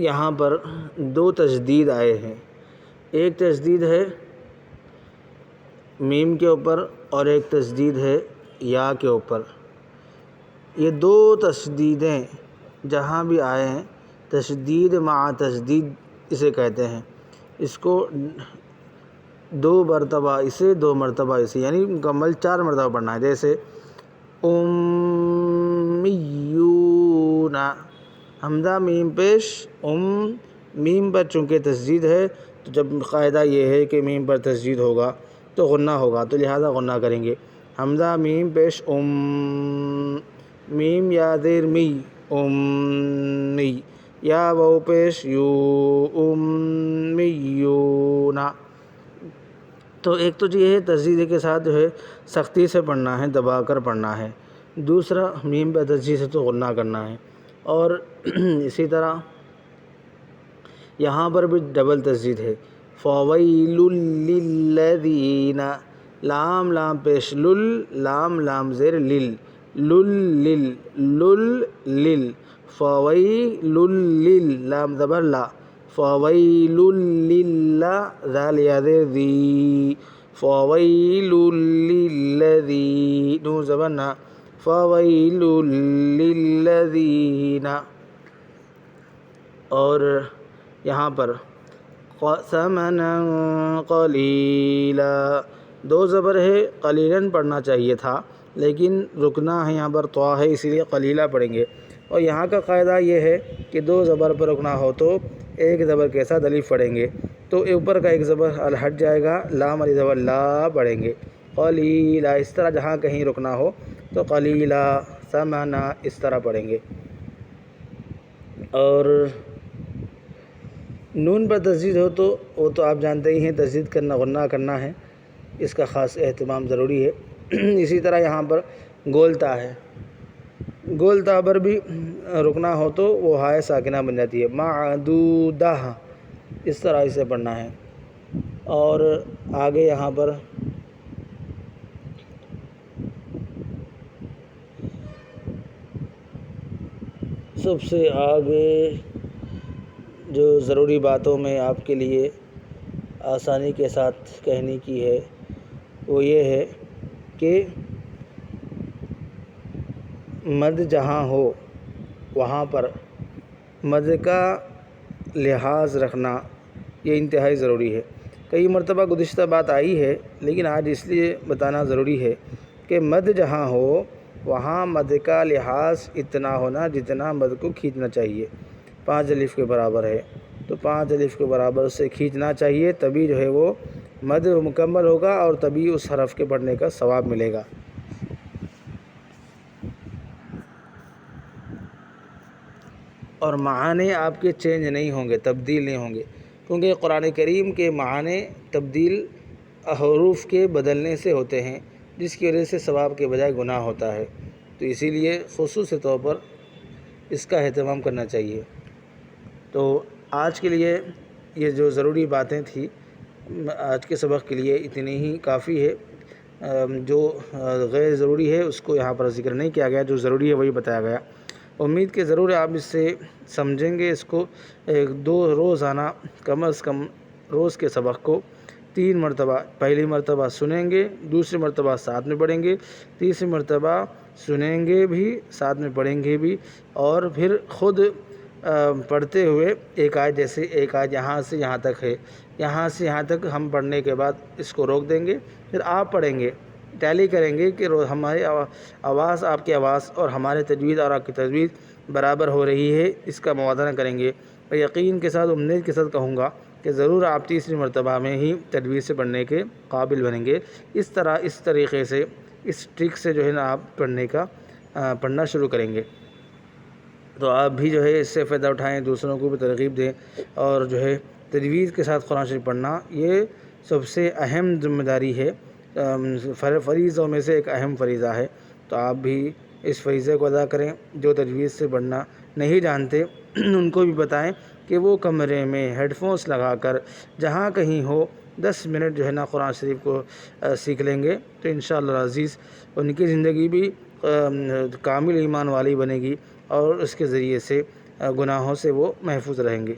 یہاں پر دو تشدید آئے ہیں، ایک تشدید ہے میم کے اوپر اور ایک تشدید ہے یا کے اوپر۔ یہ دو تشدیدیں جہاں بھی آئے ہیں، تشدید مع تشدید اسے کہتے ہیں۔ اس کو دو مرتبہ اسے، دو مرتبہ اسے، یعنی مکمل 4 مرتبہ پڑھنا ہے۔ جیسے امیون، حمزہ میم پیش میم پر چونکہ تشدید ہے تو جب قاعدہ یہ ہے کہ میم پر تشدید ہوگا تو غنہ ہوگا، تو لہذا غنہ کریں گے۔ حمزہ میم پیش میم یا زیر می امی، یا واو پیش یو امیون۔ تو ایک تو یہ ہے تشدید کے ساتھ جو ہے سختی سے پڑھنا ہے، دبا کر پڑھنا ہے۔ دوسرا میم پر تشدید سے تو غنہ کرنا ہے۔ اور اسی طرح یہاں پر بھی ڈبل تشدید ہے، فویل للذین، لام لام پیش لل، لام لام زیر لل، لل لل، فویل لل، لام زبر لا، فویل للہ، ذال یا زیر ذی، فویل للذین، نون زبر نا، فویل للذین۔ اور یہاں پر ثمنا قلیلا، دو زبر ہے، قلیلاً پڑھنا چاہیے تھا لیکن رکنا ہے، یہاں پر طوا ہے اسی لیے قلیلا پڑھیں گے۔ اور یہاں کا قاعدہ یہ ہے کہ دو زبر پر رکنا ہو تو ایک زبر کے ساتھ الف پڑھیں گے، تو اوپر کا ایک زبر ہٹ جائے گا، لام علی زبر لا پڑھیں گے، قلیلا۔ اس طرح جہاں کہیں رکنا ہو تو قلیلا، ثمنا، اس طرح پڑھیں گے۔ اور نون پر تشدید ہو تو وہ تو آپ جانتے ہی ہیں، تشدید کرنا غنہ کرنا ہے، اس کا خاص اہتمام ضروری ہے۔ اسی طرح یہاں پر گولتا ہے، گولتا پر بھی رکنا ہو تو وہ ہائے ساکنہ بن جاتی ہے، معدودہ، اس طرح اسے پڑھنا ہے۔ اور آگے یہاں پر سب سے آگے جو ضروری باتوں میں آپ کے لیے آسانی کے ساتھ کہنے کی ہے وہ یہ ہے کہ مد جہاں ہو وہاں پر مد کا لحاظ رکھنا یہ انتہائی ضروری ہے۔ کئی مرتبہ گزشتہ بات آئی ہے لیکن آج اس لیے بتانا ضروری ہے کہ مد جہاں ہو وہاں مد کا لحاظ اتنا ہونا جتنا مد کو کھینچنا چاہیے۔ 5 الف کے برابر ہے تو 5 الف کے برابر سے کھینچنا چاہیے، تبھی جو ہے وہ مد مکمل ہوگا اور تبھی اس حرف کے پڑھنے کا ثواب ملے گا۔ اور معنی آپ کے چینج نہیں ہوں گے، تبدیل نہیں ہوں گے، کیونکہ قرآن کریم کے معنی تبدیل حروف کے بدلنے سے ہوتے ہیں، جس کی وجہ سے ثواب کے بجائے گناہ ہوتا ہے۔ تو اسی لیے خصوصی طور پر اس کا اہتمام کرنا چاہیے۔ تو آج کے لیے یہ جو ضروری باتیں تھیں آج کے سبق کے لیے اتنی ہی کافی ہے۔ جو غیر ضروری ہے اس کو یہاں پر ذکر نہیں کیا گیا، جو ضروری ہے وہی بتایا گیا۔ امید کہ ضرور آپ اس سے سمجھیں گے، اس کو 2 روزانہ کم از کم روز کے سبق کو 3 مرتبہ، پہلی مرتبہ سنیں گے، دوسری مرتبہ ساتھ میں پڑھیں گے، تیسری مرتبہ سنیں گے بھی ساتھ میں پڑھیں گے بھی، اور پھر خود پڑھتے ہوئے ایک آیت، جیسے ایک آیت یہاں سے یہاں تک ہے، یہاں سے یہاں تک ہم پڑھنے کے بعد اس کو روک دیں گے، پھر آپ پڑھیں گے، ٹیلی کریں گے کہ ہماری آواز آپ کی آواز اور ہمارے تجوید اور آپ کی تجوید برابر ہو رہی ہے، اس کا موازنہ کریں گے۔ اور یقین کے ساتھ، امید کے ساتھ کہوں گا کہ ضرور آپ تیسری مرتبہ میں ہی تجوید سے پڑھنے کے قابل بنیں گے۔ اس طریقے سے، اس ٹرک سے جو ہے نا آپ پڑھنا شروع کریں گے۔ تو آپ بھی جو ہے اس سے فائدہ اٹھائیں، دوسروں کو بھی ترغیب دیں، اور جو ہے تجوید کے ساتھ قرآن شریف پڑھنا یہ سب سے اہم ذمہ داری ہے، فریضوں میں سے ایک اہم فریضہ ہے۔ تو آپ بھی اس فریضے کو ادا کریں۔ جو تجوید سے پڑھنا نہیں جانتے ان کو بھی بتائیں کہ وہ کمرے میں ہیڈ فونس لگا کر جہاں کہیں ہو 10 منٹ جو ہے نا قرآن شریف کو سیکھ لیں گے تو انشاءاللہ العزیز ان کی زندگی بھی کامل ایمان والی بنے گی، اور اس کے ذریعے سے گناہوں سے وہ محفوظ رہیں گے۔